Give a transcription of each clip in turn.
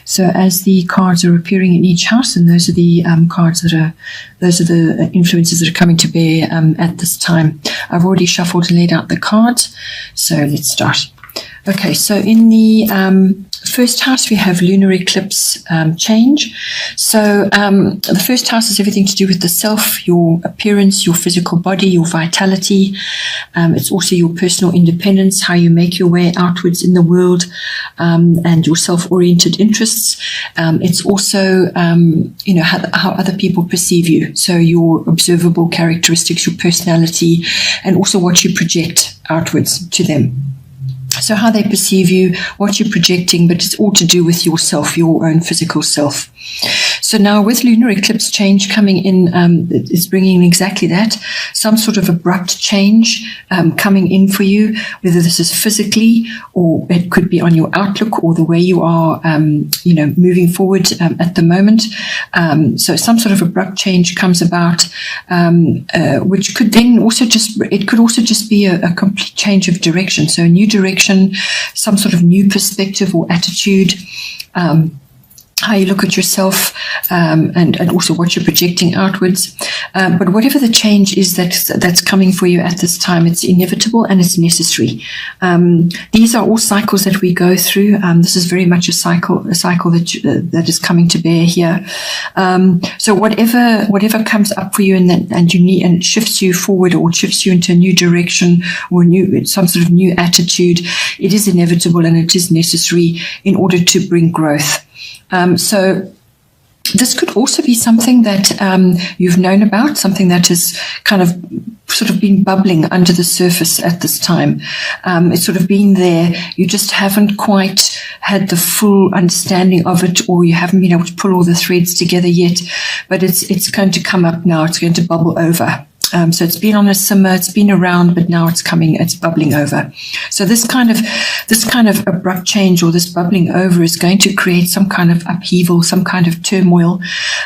So as the cards are appearing in each house, and those are the cards those are the influences that are coming to bear at this time. I've already shuffled and laid out the cards, so let's start. Okay, so in the first house we have lunar eclipse change. So the first house is everything to do with the self, your appearance, your physical body, your vitality. It's also your personal independence, how you make your way outwards in the world, and your self-oriented interests. It's also how other people perceive you. So your observable characteristics, your personality, and also what you project outwards to them. So how they perceive you, what you're projecting, but it's all to do with yourself, your own physical self. So now with lunar eclipse change coming in, it's bringing exactly that, some sort of abrupt change coming in for you, whether this is physically or it could be on your outlook or the way you are, moving forward at the moment. So some sort of abrupt change comes about, which could then also just be a complete change of direction. So a new direction, some sort of new perspective or attitude, how you look at yourself, and also what you're projecting outwards. But whatever the change is that's coming for you at this time, it's inevitable and it's necessary. These are all cycles that we go through. This is very much a cycle that is coming to bear here. So whatever comes up for you and it shifts you forward or shifts you into a new direction or some sort of new attitude, it is inevitable and it is necessary in order to bring growth. So this could also be something that you've known about, something that has kind of sort of been bubbling under the surface at this time. It's sort of been there. You just haven't quite had the full understanding of it, or you haven't been able to pull all the threads together yet. But it's going to come up now. It's going to bubble over. So it's been on a simmer, it's been around, but now it's bubbling over. So this kind of abrupt change or this bubbling over is going to create some kind of upheaval, some kind of turmoil,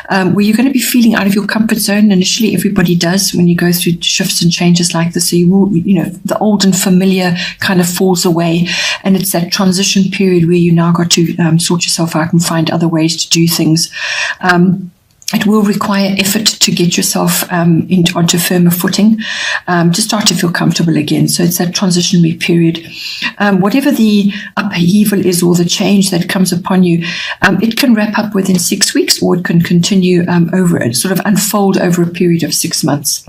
where you're going to be feeling out of your comfort zone. Initially, everybody does when you go through shifts and changes like this. So you will, the old and familiar kind of falls away, and it's that transition period where you now got to sort yourself out and find other ways to do things. It will require effort to get yourself onto firmer footing, to start to feel comfortable again. So it's that transitionary period. Whatever the upheaval is or the change that comes upon you, it can wrap up within 6 weeks, or it can continue sort of unfold over a period of 6 months.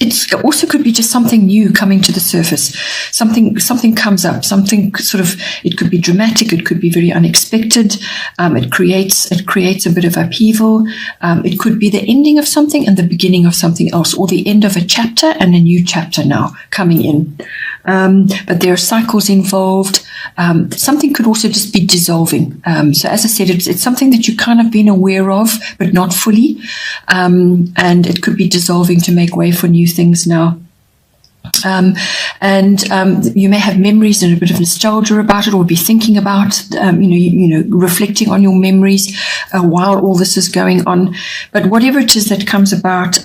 It also could be just something new coming to the surface. Something comes up, it could be dramatic, it could be very unexpected. It creates a bit of upheaval. It could be the ending of something and the beginning of something else, or the end of a chapter and a new chapter now coming in. But there are cycles involved. Something could also just be dissolving. So as I said, it's something that you kind of been aware of, but not fully. And it could be dissolving to make way for new things now. You may have memories and a bit of nostalgia about it, or be thinking about, reflecting on your memories while all this is going on. But whatever it is that comes about,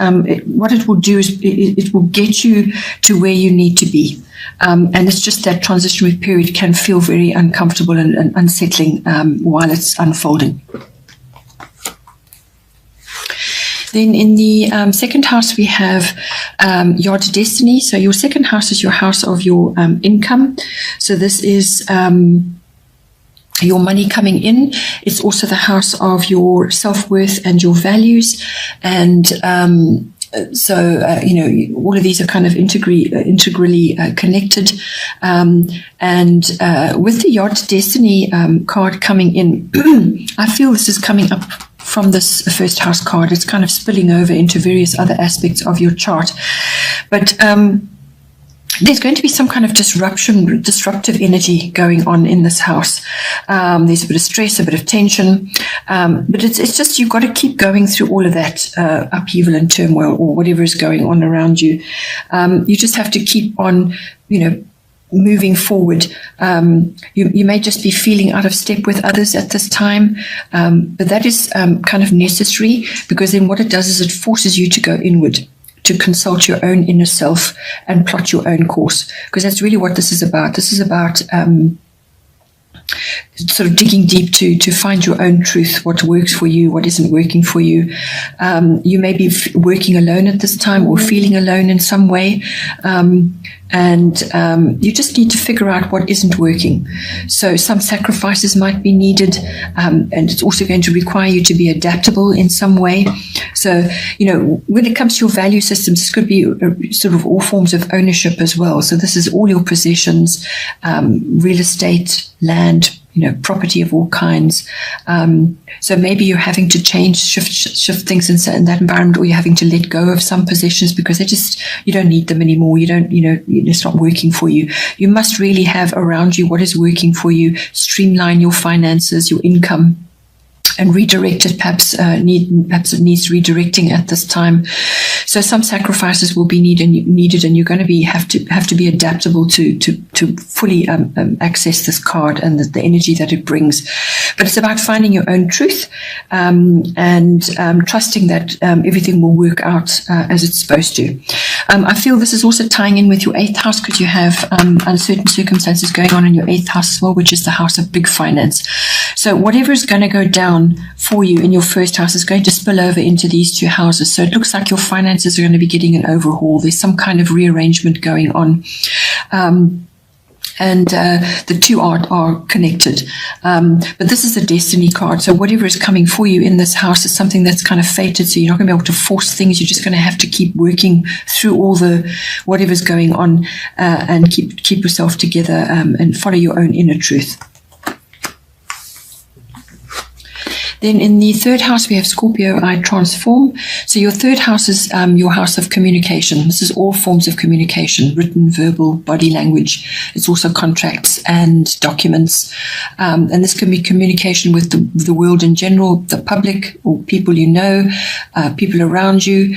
what it will do is it will get you to where you need to be. And it's just that transitionary period can feel very uncomfortable and unsettling while it's unfolding. Then in the second house, we have your destiny. So your second house is your house of your income. So this is your money coming in. It's also the house of your self-worth and your values. And all of these are kind of integrally connected. And with the Yacht Destiny card coming in, I feel this is coming up from this first house card. It's kind of spilling over into various other aspects of your chart. But there's going to be some kind of disruptive energy going on in this house. There's a bit of stress, a bit of tension, but it's just you've got to keep going through all of that upheaval and turmoil, or whatever is going on around you. You just have to keep on, moving forward. You may just be feeling out of step with others at this time, but that is kind of necessary, because then what it does is it forces you to go inward, to consult your own inner self and plot your own course, because that's really what this is about. This is about sort of digging deep to find your own truth, what works for you, what isn't working for you. You may be working alone at this time or feeling alone in some way. And you just need to figure out what isn't working. So some sacrifices might be needed, and it's also going to require you to be adaptable in some way. So, when it comes to your value systems, this could be sort of all forms of ownership as well. So this is all your possessions, real estate, land, property of all kinds. So maybe you're having to shift things in that environment, or you're having to let go of some possessions because you don't need them anymore. It's not working for you. You must really have around you what is working for you. Streamline your finances, your income, and redirect it. Perhaps it needs redirecting at this time. So some sacrifices will be needed, and you're going to have to be adaptable to fully access this card and the energy that it brings. But it's about finding your own truth and trusting that everything will work out as it's supposed to. I feel this is also tying in with your 8th house, because you have uncertain circumstances going on in your 8th house as well, which is the house of big finance. So whatever is going to go down for you in your 1st house is going to spill over into these 2 houses. So it looks like your finances are going to be getting an overhaul. There's some kind of rearrangement going on. And the 2 are connected. But this is a destiny card. So whatever is coming for you in this house is something that's kind of fated. So you're not going to be able to force things. You're just going to have to keep working through all whatever's going on and keep yourself together and follow your own inner truth. Then in the 3rd house, we have Scorpio, I transform. So your 3rd house is your house of communication. This is all forms of communication, written, verbal, body language. It's also contracts and documents. And this can be communication with the world in general, the public, or people you know, people around you,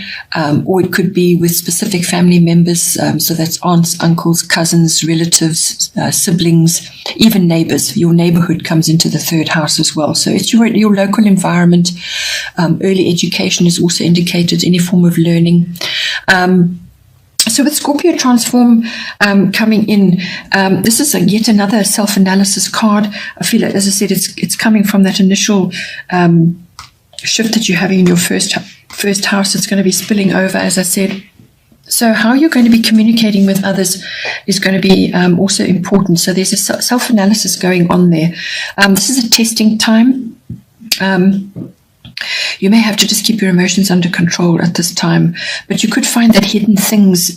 or it could be with specific family members. So that's aunts, uncles, cousins, relatives, siblings, even neighbors. Your neighborhood comes into the 3rd house as well. So it's your local environment. Early education is also indicated, any form of learning. So with Scorpio transform coming in, this is yet another self-analysis card. I feel, as I said, it's coming from that initial shift that you're having in your first house. It's going to be spilling over, as I said. So how you're going to be communicating with others is going to be also important. So there's a self-analysis going on there. This is a testing time. You may have to just keep your emotions under control at this time, but you could find that hidden things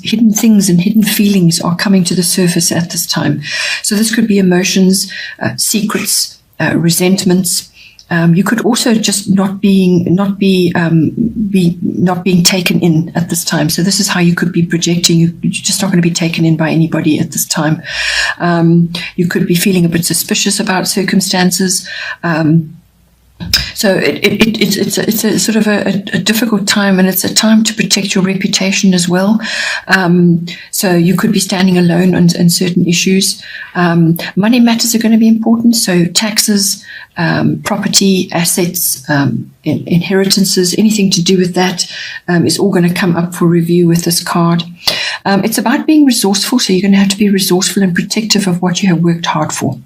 and hidden feelings are coming to the surface at this time. So this could be emotions, secrets, resentments. You could also just not being taken in at this time. So this is how you could be projecting. You're just not going to be taken in by anybody at this time. You could be feeling a bit suspicious about circumstances. So it's a sort of a difficult time, and it's a time to protect your reputation as well. So you could be standing alone on certain issues. Money matters are going to be important. So taxes, property, assets, inheritances, anything to do with that is all going to come up for review with this card. It's about being resourceful. So you're going to have to be resourceful and protective of what you have worked hard for.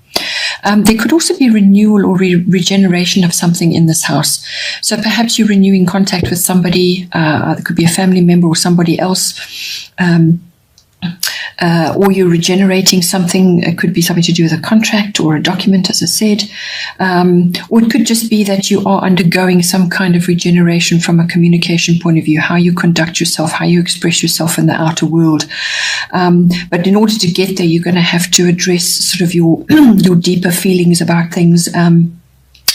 There could also be renewal or regeneration of something in this house. So perhaps you're renewing contact with somebody, there could be a family member or somebody else, or you're regenerating something. It could be something to do with a contract or a document, as I said. Or it could just be that you are undergoing some kind of regeneration from a communication point of view, how you conduct yourself, how you express yourself in the outer world. But in order to get there, you're going to have to address sort of your deeper feelings about things.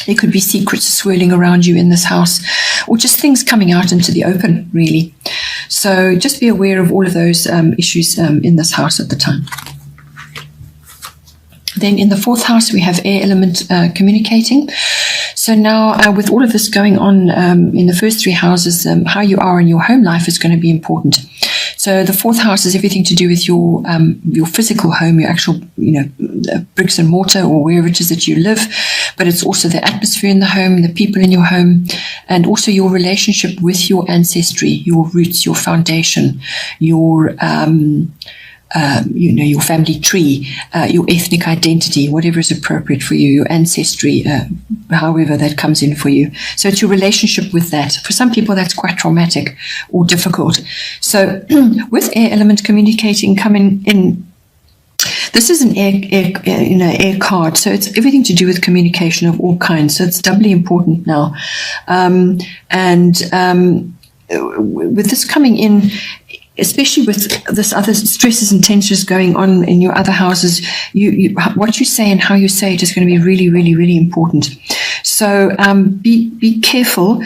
There could be secrets swirling around you in this house, or just things coming out into the open, really. So just be aware of all of those issues in this house at the time. Then in the 4th house, we have air element communicating. So now with all of this going on in the first 3 houses, how you are in your home life is going to be important. So the 4th house is everything to do with your physical home, your actual, bricks and mortar, or wherever it is that you live. But it's also the atmosphere in the home, the people in your home, and also your relationship with your ancestry, your roots, your foundation, your your family tree, your ethnic identity, whatever is appropriate for you, your ancestry, however that comes in for you. So it's your relationship with that. For some people, that's quite traumatic or difficult. So with air element communicating coming in, this is an air card, so it's everything to do with communication of all kinds. So it's doubly important now. With this coming in, especially with this other stresses and tensions going on in your other houses, what you say and how you say it is going to be really, really, really important. So be careful.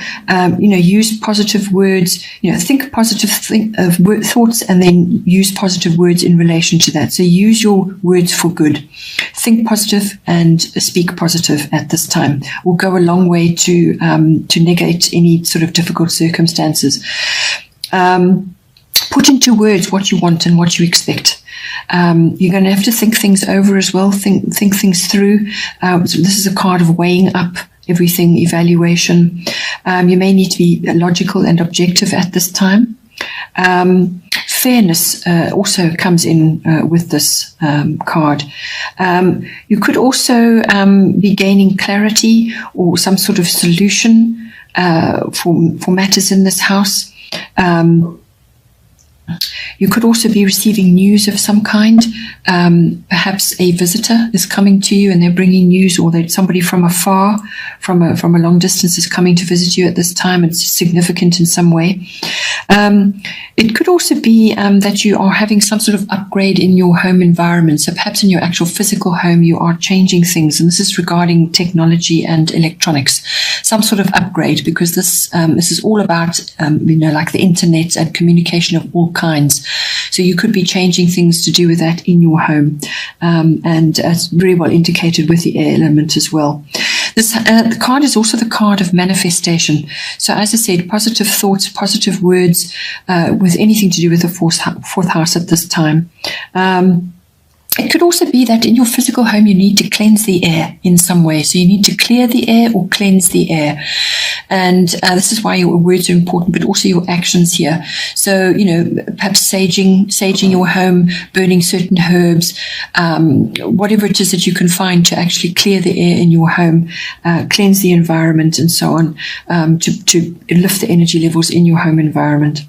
Use positive words. Think positive thoughts, and then use positive words in relation to that. So use your words for good. Think positive and speak positive at this time. Will go a long way to negate any sort of difficult circumstances. Put into words what you want and what you expect. You're going to have to think things over as well, think things through. So this is a card of weighing up everything, evaluation. You may need to be logical and objective at this time. Fairness also comes in with this card. You could also be gaining clarity or some sort of solution for matters in this house. You could also be receiving news of some kind. Perhaps a visitor is coming to you and they're bringing news, or that somebody from afar, from a long distance, is coming to visit you at this time. It's significant in some way. It could also be that you are having some sort of upgrade in your home environment. So perhaps in your actual physical home, you are changing things. And this is regarding technology and electronics, some sort of upgrade, because this is all about, like the internet and communication of all kinds. So you could be changing things to do with that in your home. And it's very well indicated with the air element as well. The card is also the card of manifestation. So as I said, positive thoughts, positive words, with anything to do with the fourth house at this time. It could also be that in your physical home, you need to cleanse the air in some way. So you need to clear the air or cleanse the air. And this is why your words are important, but also your actions here. So, perhaps saging your home, burning certain herbs, whatever it is that you can find to actually clear the air in your home, cleanse the environment and so on, to lift the energy levels in your home environment.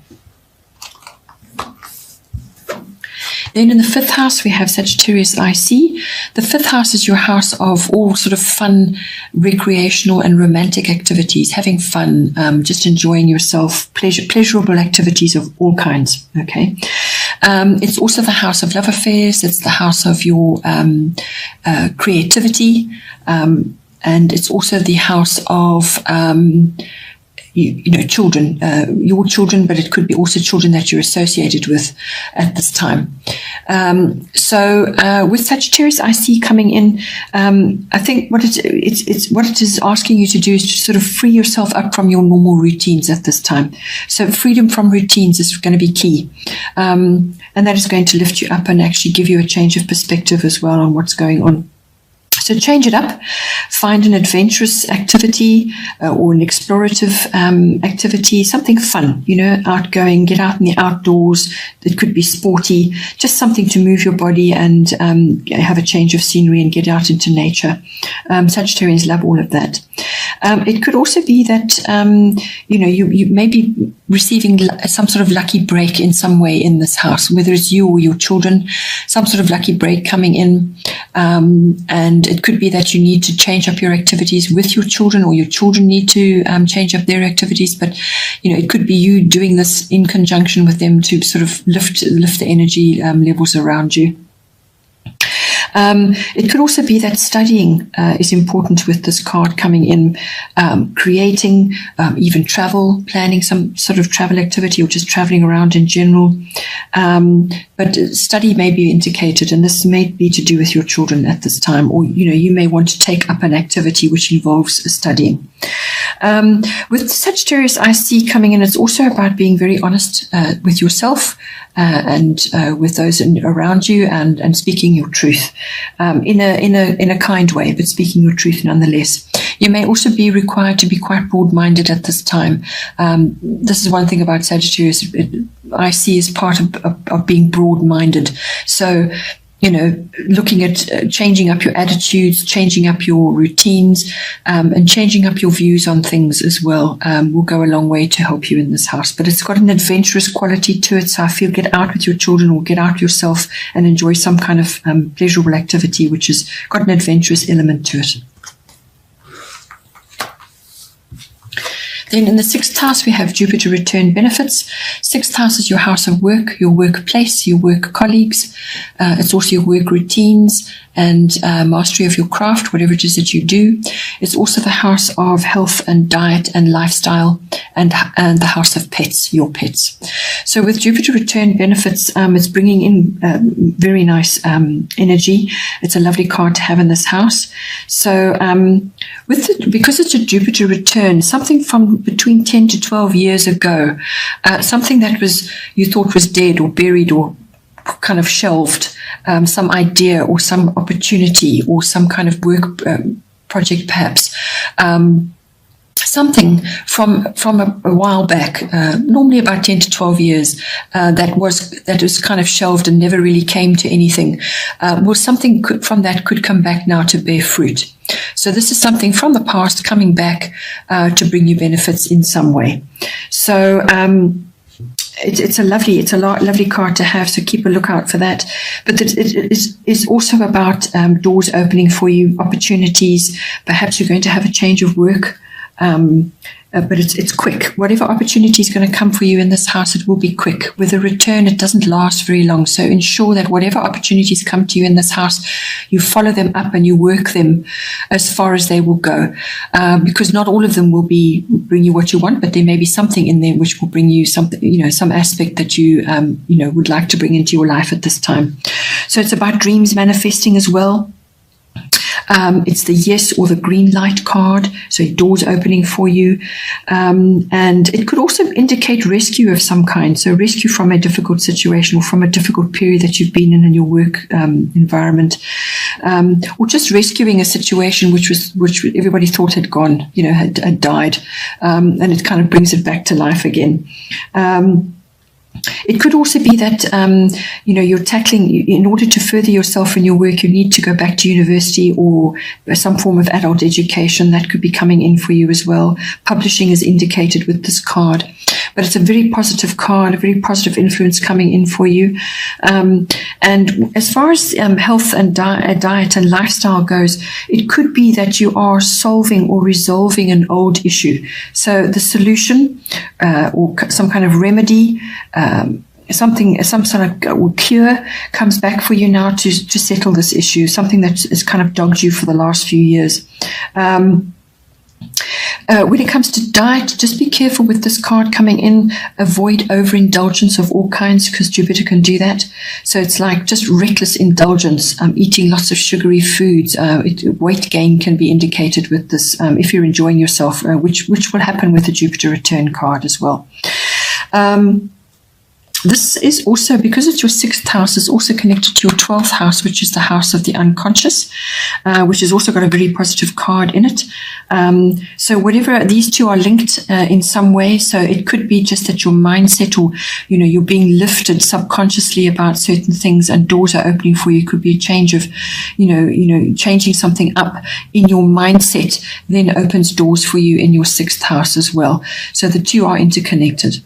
Then in the fifth house, we have Sagittarius IC. The fifth house is your house of all sort of fun, recreational and romantic activities, having fun, just enjoying yourself, pleasurable activities of all kinds. Okay. It's also the house of love affairs. It's the house of your creativity. And it's also the house of children, your children, but it could be also children that you're associated with at this time. So with Sagittarius IC coming in, I think what it is asking you to do is to sort of free yourself up from your normal routines at this time. So freedom from routines is going to be key. And that is going to lift you up and actually give you a change of perspective as well on what's going on. So change it up, find an adventurous activity or an explorative activity, something fun, outgoing, get out in the outdoors. It could be sporty, just something to move your body and have a change of scenery and get out into nature. Sagittarians love all of that. It could also be that, you may be receiving some sort of lucky break in some way in this house, whether it's you or your children, some sort of lucky break coming in. And it could be that you need to change up your activities with your children, or your children need to change up their activities. But, it could be you doing this in conjunction with them to sort of lift the energy levels around you. It could also be that studying is important with this card coming in, creating, even travel, planning some sort of travel activity, or just traveling around in general. But study may be indicated, and this may be to do with your children at this time, or, you may want to take up an activity which involves studying. With Sagittarius IC coming in, it's also about being very honest with yourself and with those around you, and speaking your truth in a kind way, but speaking your truth nonetheless. You may also be required to be quite broad-minded at this time. This is one thing about Sagittarius. I see as part of being broad-minded. So, looking at changing up your attitudes, changing up your routines, and changing up your views on things as well will go a long way to help you in this house. But it's got an adventurous quality to it, so I feel get out with your children or get out yourself and enjoy some kind of pleasurable activity which has got an adventurous element to it. Then in the 6th house, we have Jupiter return benefits. 6th house is your house of work, your workplace, your work colleagues. It's also your work routines and mastery of your craft, whatever it is that you do. It's also the house of health and diet and lifestyle, and the house of pets, your pets. So with Jupiter return benefits, it's bringing in very nice energy. It's a lovely card to have in this house. So because it's a Jupiter return, something from between 10 to 12 years ago, something that you thought was dead or buried or kind of shelved, some idea or some opportunity or some kind of work project perhaps, something from a while back, normally about 10 to 12 years, that was kind of shelved and never really came to anything. Well, something from that could come back now to bear fruit. So this is something from the past coming back to bring you benefits in some way. So it's a lovely card to have, so keep a lookout for that. But it is also about doors opening for you, opportunities. Perhaps you're going to have a change of work, but it's quick. Whatever opportunity is going to come for you in this house, it will be quick. With a return, it doesn't last very long. So ensure that whatever opportunities come to you in this house, you follow them up and you work them as far as they will go. Because not all of them will bring you what you want, but there may be something in there which will bring you something, some aspect that you, would like to bring into your life at this time. So it's about dreams manifesting as well. It's the yes or the green light card, so doors opening for you. And it could also indicate rescue of some kind, so rescue from a difficult situation or from a difficult period that you've been in your work environment, or just rescuing a situation which everybody thought had gone, had died, and it kind of brings it back to life again. It could also be that, you're tackling, in order to further yourself in your work, you need to go back to university or some form of adult education. That could be coming in for you as well. Publishing is indicated with this card. But it's a very positive card, a very positive influence coming in for you. And as far as health and diet and lifestyle goes, it could be that you are solving or resolving an old issue. So the solution or some kind of remedy, some sort of cure comes back for you now to settle this issue, something that has kind of dogged you for the last few years. When it comes to diet, just be careful with this card coming in. Avoid overindulgence of all kinds, because Jupiter can do that. So it's like just reckless indulgence, eating lots of sugary foods. Weight gain can be indicated with this if you're enjoying yourself, which will happen with the Jupiter return card as well. This is also, because it's your 6th house, is also connected to your 12th house, which is the house of the unconscious, which has also got a very positive card in it. So whatever, these two are linked in some way. So it could be just that your mindset, or, you're being lifted subconsciously about certain things and doors are opening for you. It could be a change of, changing something up in your mindset then opens doors for you in your 6th house as well. So the two are interconnected.